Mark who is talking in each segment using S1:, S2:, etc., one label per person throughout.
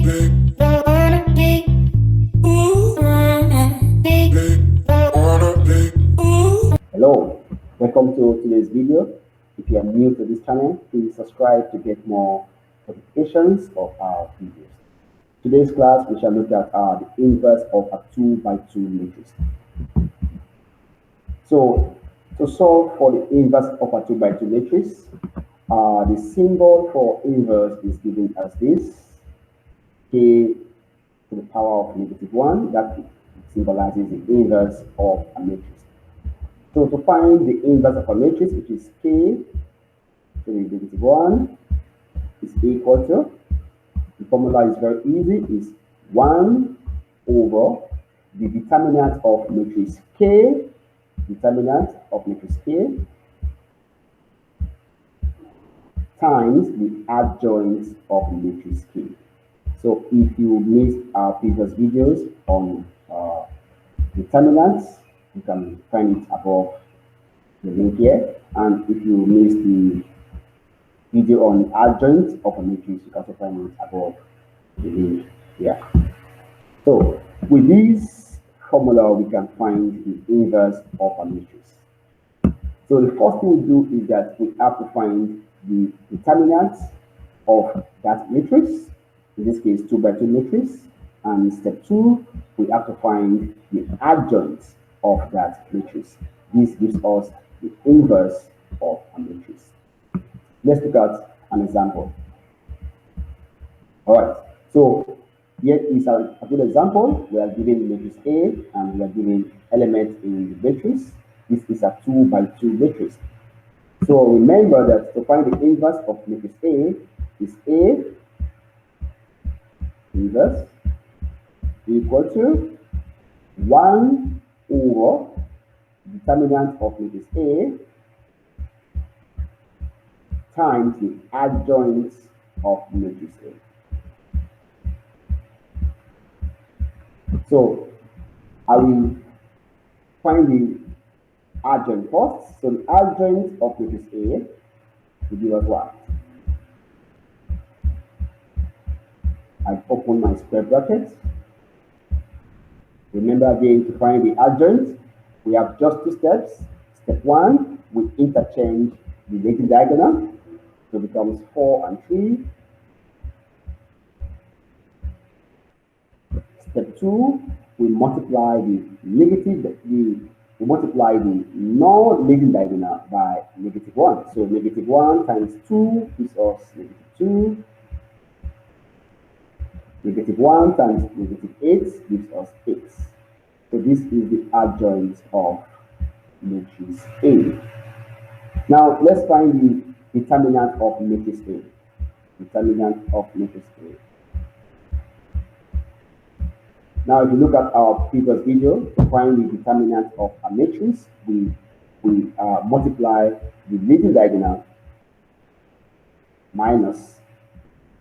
S1: Hello, welcome to today's video. If you are new to this channel, please subscribe to get more notifications of our videos. Today's class, we shall look at the inverse of a 2 by 2 matrix. So, to solve for the inverse of a 2 by 2 matrix, the symbol for inverse is given as this, k to the power of -1. That symbolizes the inverse of a matrix. So to find the inverse of a matrix, which is k to the -1, is equal to, the formula is very easy, is 1 over the determinant of matrix k, times the adjoint of matrix k. So if you missed our previous videos on determinants, you can find it above the link here. And if you missed the video on adjoint of a matrix, you can also find it above the link here. So with this formula, we can find the inverse of a matrix. So the first thing we do is that we have to find the determinants of that matrix, in this case 2 by 2 matrix, and step 2, we have to find the adjoint of that matrix. This gives us the inverse of a matrix. Let's look at an example. All right, so here is a good example. We are given matrix A and we are given elements in the matrix. This is a 2 by 2 matrix. So remember that to find the inverse of matrix A is A inverse equal to 1 over determinant of matrix A times the adjoint of matrix A. So I will find the adjoint first. So the adjoint of matrix A will give us what? I open my square bracket. Remember again, to find the adjoint, we have just 2 steps. Step 1, we interchange the negative diagonal, so it becomes 4 and 3. Step 2, we multiply the non-leading diagonal by -1. So -1 times 2 gives us -2. -1 times -8 gives us 8. So this is the adjoint of matrix A. Now let's find the determinant of matrix A. Now if you look at our previous video, to find the determinant of a matrix, we multiply the leading diagonal minus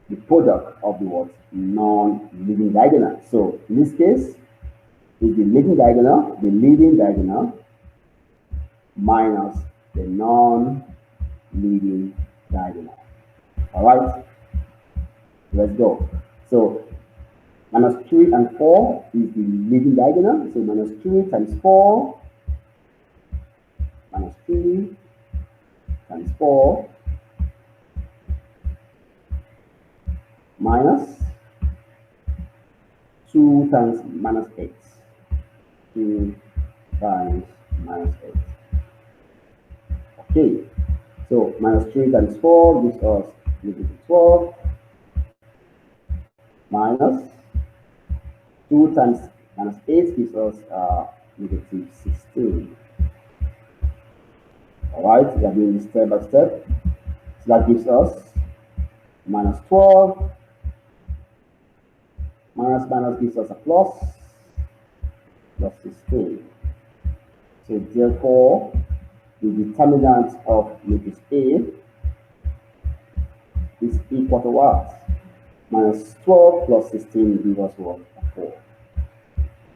S1: the product of the non-leading diagonal. So in this case, is the leading diagonal minus the non-leading diagonal. All right, let's go. So -3 and 4 is the leading diagonal. So -3 times 4, -3 times 4, minus 2 times -8. 2 times -8. Okay, so -3 times 4 gives us -12, minus 2 times -8 gives us -16. All right, we are doing this step by step. So that gives us -12, minus gives us a plus 16. So therefore, the determinant of matrix A is equal to what? -12 plus 16 gives us what? 4.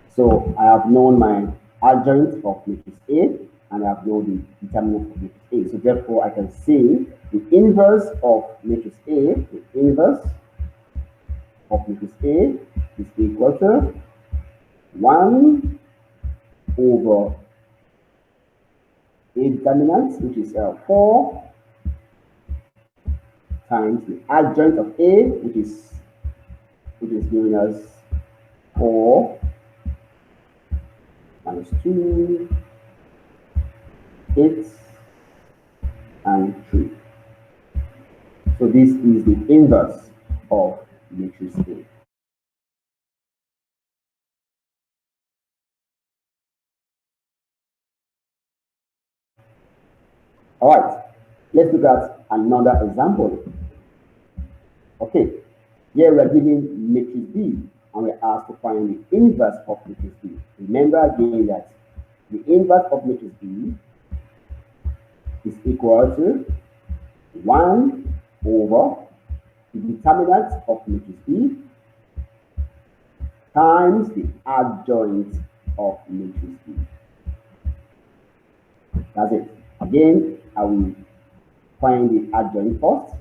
S1: So I have known my adjoint of matrix A, and I have known the determinant of matrix A. So therefore, I can say the inverse of matrix A, the inverse of matrix A is equal to 1 over A determinant, which is 4, times the adjoint of A, which is giving us 4 minus 2, 8, and 3. So this is the inverse of matrix A. All right, let's look at another example. Okay, here we are given matrix B, and we're asked to find the inverse of matrix B. Remember again that the inverse of matrix B is equal to 1 over the determinant of matrix B times the adjoint of matrix B. That's it. Again, I will find the adjoint first.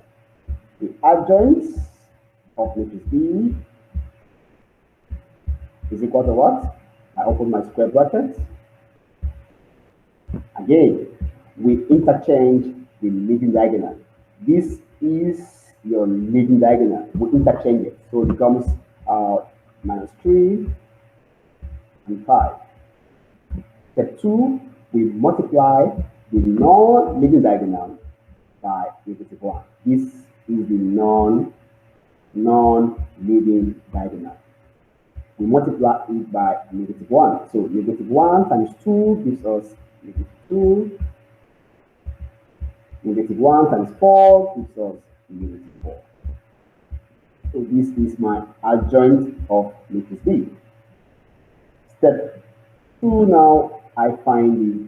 S1: The adjoint of matrix B is equal to what? I open my square bracket. Again, we interchange the leading diagonal. This is your leading diagonal. We interchange it. So it becomes minus 3 and 5. Step 2, we multiply the non-leading diagonal by -1. This is the non-leading diagonal. We multiply it by -1. So -1 times 2 gives us -2. -1 times 4 gives us -4. So this is my adjoint of matrix B. Step 2, now I find the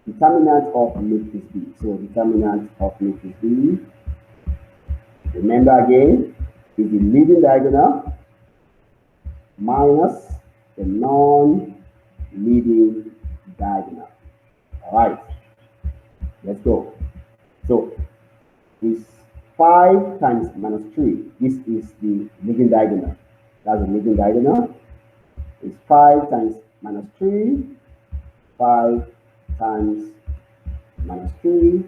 S1: determinant of matrix B. So determinant of matrix B, remember again, is the leading diagonal minus the non-leading diagonal. All right, let's go. So it's 5 times -3. This is the leading diagonal. That's the leading diagonal. It's 5 times -3. 5 times -3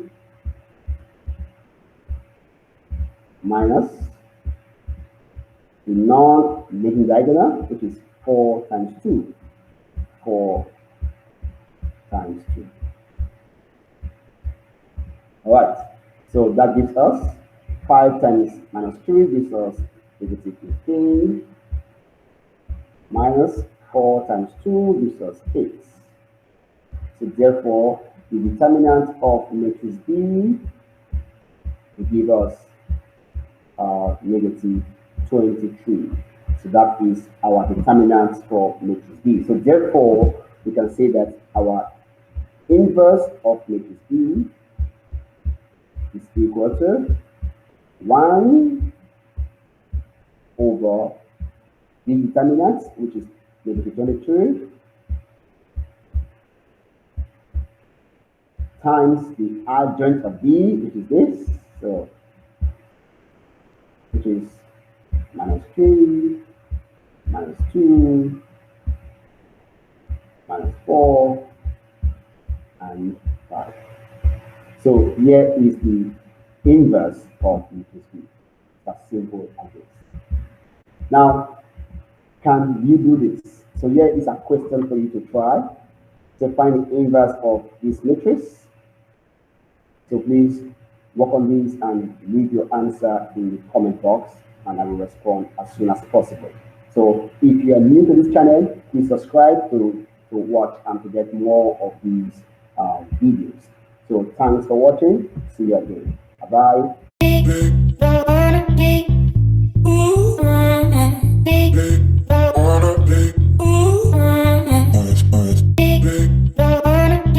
S1: minus the non-leading diagonal, which is 4 times 2. 4 times 2. All right, so that gives us 5 times -3 gives us -15 minus 4 times 2 gives us 8. So therefore, the determinant of matrix B will give us -23. So that is our determinant for matrix B. So therefore, we can say that our inverse of matrix B is equal to 1 over the determinant, which is -23, times the adjoint of B, which is this, so which is -3, -2, -4, and 5. So here is the inverse of matrix B. As simple as this. Now, can you do this? So here is a question for you to try to find the inverse of this matrix. So please work on this and leave your answer in the comment box, and I will respond as soon as possible. So if you are new to this channel, please subscribe to watch and to get more of these videos. So thanks for watching. See you again. Bye bye.